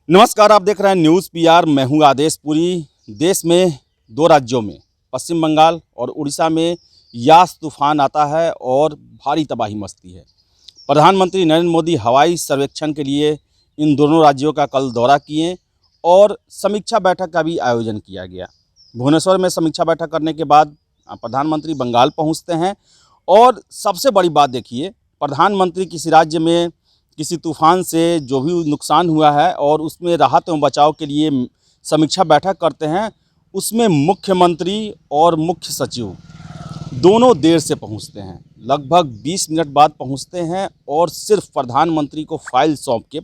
नमस्कार, आप देख रहे हैं न्यूज़ पीआर। मैं हूं आदेश पुरी। देश में दो राज्यों में पश्चिम बंगाल और उड़ीसा में यास तूफान आता है और भारी तबाही मचती है। प्रधानमंत्री नरेंद्र मोदी हवाई सर्वेक्षण के लिए इन दोनों राज्यों का कल दौरा किए और समीक्षा बैठक का भी आयोजन किया गया। भुवनेश्वर में समीक्षा बैठक करने के बाद प्रधानमंत्री बंगाल पहुंचते हैं और सबसे बड़ी बात देखिए, प्रधानमंत्री किसी राज्य में किसी तूफान से जो भी नुकसान हुआ है और उसमें राहत एवं बचाव के लिए समीक्षा बैठक करते हैं, उसमें मुख्यमंत्री और मुख्य सचिव दोनों देर से पहुंचते हैं। लगभग 20 मिनट बाद पहुंचते हैं और सिर्फ प्रधानमंत्री को फाइल सौंप के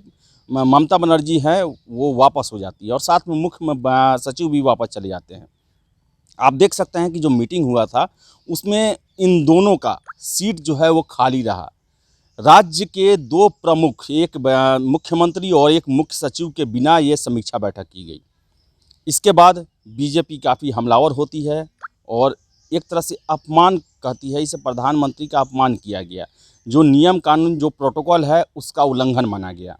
ममता बनर्जी हैं वो वापस हो जाती है और साथ में मुख्य सचिव भी वापस चले जाते हैं। आप देख सकते हैं कि जो मीटिंग हुआ था उसमें इन दोनों का सीट जो है वो खाली रहा। राज्य के दो प्रमुख, एक मुख्यमंत्री और एक मुख्य सचिव के बिना ये समीक्षा बैठक की गई। इसके बाद बीजेपी काफ़ी हमलावर होती है और एक तरह से अपमान कहती है, इसे प्रधानमंत्री का अपमान किया गया, जो नियम कानून जो प्रोटोकॉल है उसका उल्लंघन माना गया।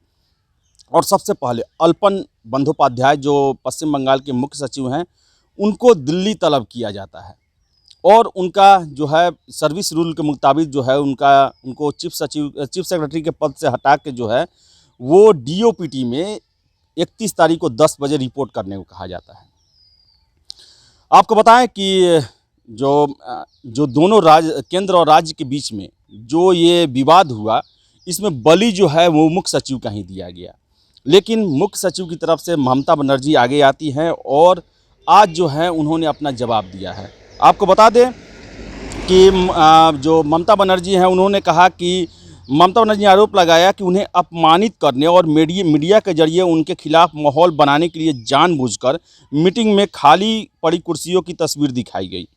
और सबसे पहले अल्पन बंदोपाध्याय जो पश्चिम बंगाल के मुख्य सचिव हैं, उनको दिल्ली तलब किया जाता है और उनका जो है सर्विस रूल के मुताबिक जो है उनको चीफ सेक्रेटरी के पद से हटा के जो है वो डीओपीटी में 31 तारीख को 10 बजे रिपोर्ट करने को कहा जाता है। आपको बताएं कि जो दोनों केंद्र और राज्य के बीच में जो ये विवाद हुआ, इसमें बलि जो है वो मुख्य सचिव का ही दिया गया, लेकिन मुख्य सचिव की तरफ से ममता बनर्जी आगे आती हैं और आज जो है उन्होंने अपना जवाब दिया है। आपको बता दें कि जो ममता बनर्जी हैं, उन्होंने कहा कि ममता बनर्जी ने आरोप लगाया कि उन्हें अपमानित करने और मीडिया के जरिए उनके खिलाफ माहौल बनाने के लिए जानबूझकर मीटिंग में खाली पड़ी कुर्सियों की तस्वीर दिखाई गई।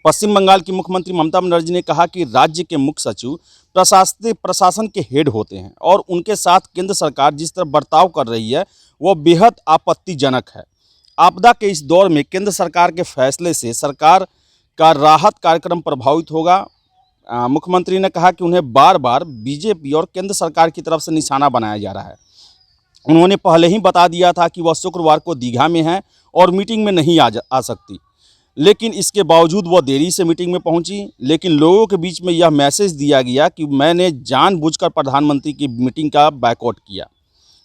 पश्चिम बंगाल की मुख्यमंत्री ममता बनर्जी ने कहा कि राज्य के मुख्य सचिव प्रशासन के हेड होते हैं और उनके साथ केंद्र सरकार जिस तरह बर्ताव कर रही है वह बेहद आपत्तिजनक है। आपदा के इस दौर में केंद्र सरकार के फैसले से सरकार का राहत कार्यक्रम प्रभावित होगा। मुख्यमंत्री ने कहा कि उन्हें बार बार बीजेपी और केंद्र सरकार की तरफ से निशाना बनाया जा रहा है। उन्होंने पहले ही बता दिया था कि वह शुक्रवार को दीघा में हैं और मीटिंग में नहीं आ सकती, लेकिन इसके बावजूद वह देरी से मीटिंग में पहुंची। लेकिन लोगों के बीच में यह मैसेज दिया गया कि मैंने जानबूझकर प्रधानमंत्री की मीटिंग का बायकॉट किया।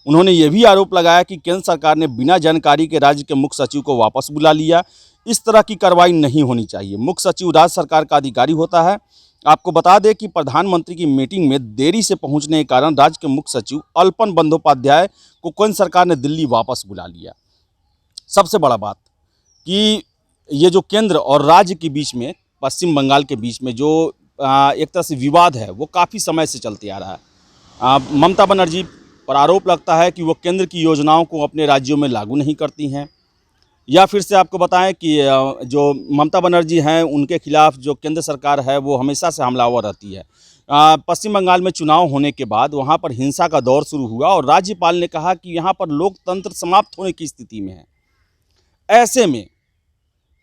उन्होंने ये भी आरोप लगाया कि केंद्र सरकार ने बिना जानकारी के राज्य के मुख्य सचिव को वापस बुला लिया। इस तरह की कार्रवाई नहीं होनी चाहिए। मुख्य सचिव राज्य सरकार का अधिकारी होता है। आपको बता दें कि प्रधानमंत्री की मीटिंग में देरी से पहुंचने के कारण राज्य के मुख्य सचिव अल्पन बंदोपाध्याय को केंद्र सरकार ने दिल्ली वापस बुला लिया। सबसे बड़ा बात कि ये जो केंद्र और राज्य के बीच में, पश्चिम बंगाल के बीच में जो एक तरह से विवाद है वो काफ़ी समय से चलते आ रहा है। ममता बनर्जी पर आरोप लगता है कि वो केंद्र की योजनाओं को अपने राज्यों में लागू नहीं करती हैं, या फिर से आपको बताएं कि जो ममता बनर्जी हैं उनके खिलाफ जो केंद्र सरकार है वो हमेशा से हमलावर रहती है। पश्चिम बंगाल में चुनाव होने के बाद वहाँ पर हिंसा का दौर शुरू हुआ और राज्यपाल ने कहा कि यहाँ पर लोकतंत्र समाप्त होने की स्थिति में है। ऐसे में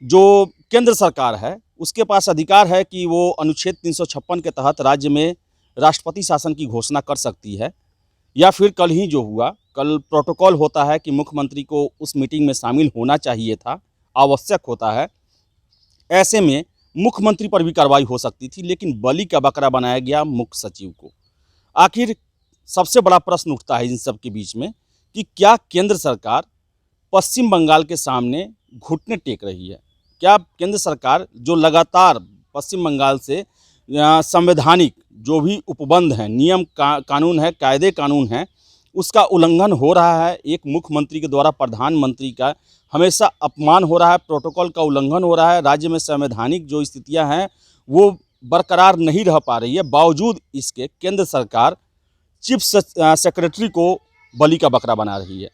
जो केंद्र सरकार है उसके पास अधिकार है कि वो अनुच्छेद 356 के तहत राज्य में राष्ट्रपति शासन की घोषणा कर सकती है, या फिर कल ही जो हुआ, कल प्रोटोकॉल होता है कि मुख्यमंत्री को उस मीटिंग में शामिल होना चाहिए था, आवश्यक होता है। ऐसे में मुख्यमंत्री पर भी कार्रवाई हो सकती थी, लेकिन बलि का बकरा बनाया गया मुख्य सचिव को। आखिर सबसे बड़ा प्रश्न उठता है इन सब के बीच में कि क्या केंद्र सरकार पश्चिम बंगाल के सामने घुटने टेक रही है? क्या केंद्र सरकार जो लगातार पश्चिम बंगाल से संवैधानिक जो भी उपबंध हैं, नियम कानून है, कायदे कानून हैं, उसका उल्लंघन हो रहा है? एक मुख्यमंत्री के द्वारा प्रधानमंत्री का हमेशा अपमान हो रहा है, प्रोटोकॉल का उल्लंघन हो रहा है, राज्य में संवैधानिक जो स्थितियां हैं वो बरकरार नहीं रह पा रही है। बावजूद इसके केंद्र सरकार चीफ सेक्रेटरी को बलि का बकरा बना रही है।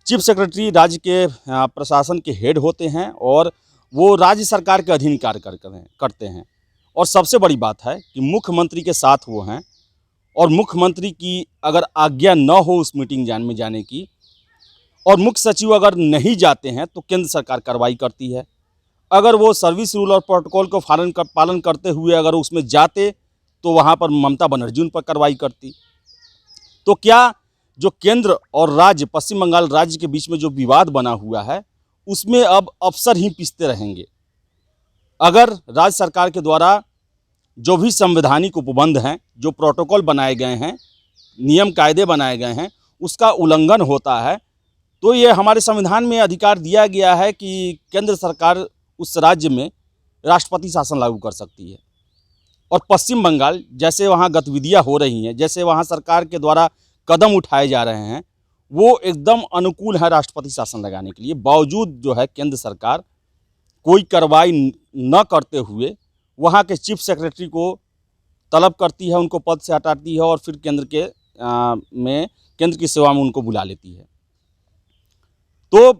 चीफ सेक्रेटरी राज्य के प्रशासन के हेड होते हैं और वो राज्य सरकार के अधीन कार्य करते हैं। और सबसे बड़ी बात है कि मुख्यमंत्री के साथ वो हैं और मुख्यमंत्री की अगर आज्ञा न हो उस मीटिंग में जाने की, और मुख्य सचिव अगर नहीं जाते हैं तो केंद्र सरकार कार्रवाई करती है। अगर वो सर्विस रूल और प्रोटोकॉल को पालन करते हुए अगर उसमें जाते तो वहाँ पर ममता बनर्जी उन पर कार्रवाई करती। तो क्या जो केंद्र और राज्य पश्चिम बंगाल राज्य के बीच में जो विवाद बना हुआ है उसमें अब अफसर ही पिसते रहेंगे। अगर राज्य सरकार के द्वारा जो भी संवैधानिक उपबंध हैं, जो प्रोटोकॉल बनाए गए हैं, नियम कायदे बनाए गए हैं, उसका उल्लंघन होता है तो ये हमारे संविधान में अधिकार दिया गया है कि केंद्र सरकार उस राज्य में राष्ट्रपति शासन लागू कर सकती है। और पश्चिम बंगाल जैसे वहाँ गतिविधियाँ हो रही हैं, जैसे वहाँ सरकार के द्वारा कदम उठाए जा रहे हैं, वो एकदम अनुकूल है राष्ट्रपति शासन लगाने के लिए। बावजूद जो है केंद्र सरकार कोई कार्रवाई न करते हुए वहाँ के चीफ सेक्रेटरी को तलब करती है, उनको पद से हटाती है और फिर केंद्र की सेवा में उनको बुला लेती है। तो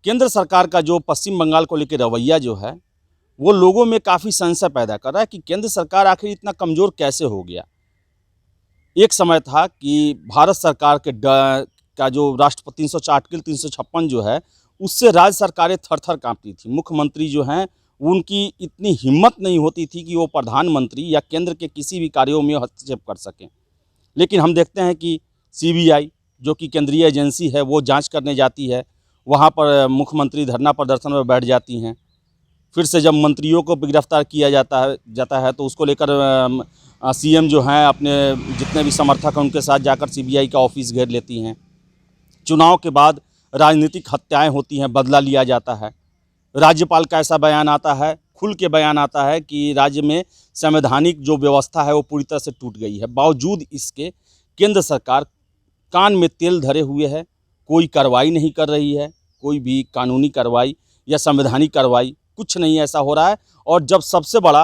केंद्र सरकार का जो पश्चिम बंगाल को लेकर रवैया जो है वो लोगों में काफ़ी संशय पैदा कर रहा है कि केंद्र सरकार आखिर इतना कमज़ोर कैसे हो गया। एक समय था कि भारत सरकार का जो राष्ट्रपति 356 जो है उससे राज्य सरकारें थर-थर काँपती थी। मुख्यमंत्री जो हैं उनकी इतनी हिम्मत नहीं होती थी कि वो प्रधानमंत्री या केंद्र के किसी भी कार्यों में हस्तक्षेप कर सकें। लेकिन हम देखते हैं कि CBI जो कि केंद्रीय एजेंसी है वो जांच करने जाती है, वहाँ पर मुख्यमंत्री धरना प्रदर्शन में बैठ जाती हैं। फिर से जब मंत्रियों को गिरफ्तार किया जाता है तो उसको लेकर CM जो हैं अपने जितने भी समर्थक हैं उनके साथ जाकर CBI का ऑफिस घेर लेती हैं। चुनाव के बाद राजनीतिक हत्याएं होती हैं, बदला लिया जाता है। राज्यपाल का ऐसा बयान आता है, खुल के बयान आता है कि राज्य में संवैधानिक जो व्यवस्था है वो पूरी तरह से टूट गई है। बावजूद इसके केंद्र सरकार कान में तेल धरे हुए है, कोई कार्रवाई नहीं कर रही है, कोई भी कानूनी कार्रवाई या संवैधानिक कार्रवाई कुछ नहीं ऐसा हो रहा है। और जब सबसे बड़ा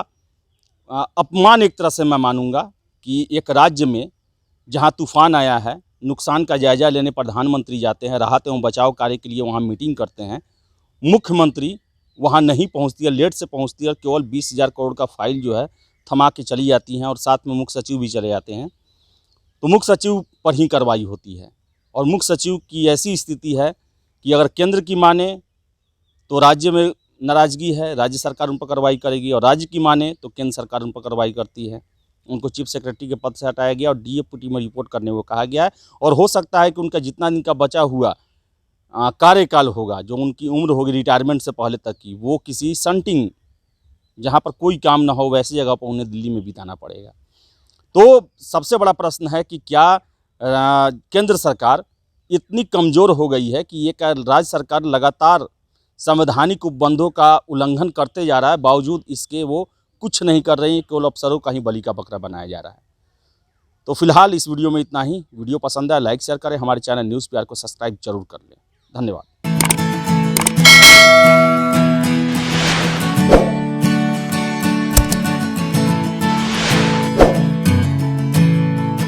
अपमान एक तरह से मैं मानूंगा कि एक राज्य में जहां तूफान आया है, नुकसान का जायजा लेने प्रधानमंत्री जाते हैं, राहत एवं बचाव कार्य के लिए वहां मीटिंग करते हैं, मुख्यमंत्री वहां नहीं पहुंचती है, लेट से पहुंचती है और केवल 20,000 करोड़ का फाइल जो है थमा के चली जाती हैं और साथ में मुख्य सचिव भी चले जाते हैं। तो मुख्य सचिव पर ही कार्रवाई होती है और मुख्य सचिव की ऐसी स्थिति है कि अगर केंद्र की माने तो राज्य में नाराज़गी है, राज्य सरकार उन पर कार्रवाई करेगी, और राज्य की माने तो केंद्र सरकार उन पर कार्रवाई करती है। उनको चीफ सेक्रेटरी के पद से हटाया गया और DFPT में रिपोर्ट करने को कहा गया है। और हो सकता है कि उनका जितना दिन का बचा हुआ कार्यकाल होगा, जो उनकी उम्र होगी रिटायरमेंट से पहले तक की, वो किसी सन्टिंग जहाँ पर कोई काम ना हो वैसी जगह पर उन्हें दिल्ली में बिताना पड़ेगा। तो सबसे बड़ा प्रश्न है कि क्या केंद्र सरकार इतनी कमज़ोर हो गई है कि ये राज्य सरकार लगातार संवैधानिक उपबंधों का उल्लंघन करते जा रहा है, बावजूद इसके वो कुछ नहीं कर रही, केवल अफसरों का ही बलि का बकरा बनाया जा रहा है। तो फिलहाल इस वीडियो में इतना ही। वीडियो पसंद है लाइक शेयर करें, हमारे चैनल न्यूज़ PR को सब्सक्राइब जरूर कर लें। धन्यवाद।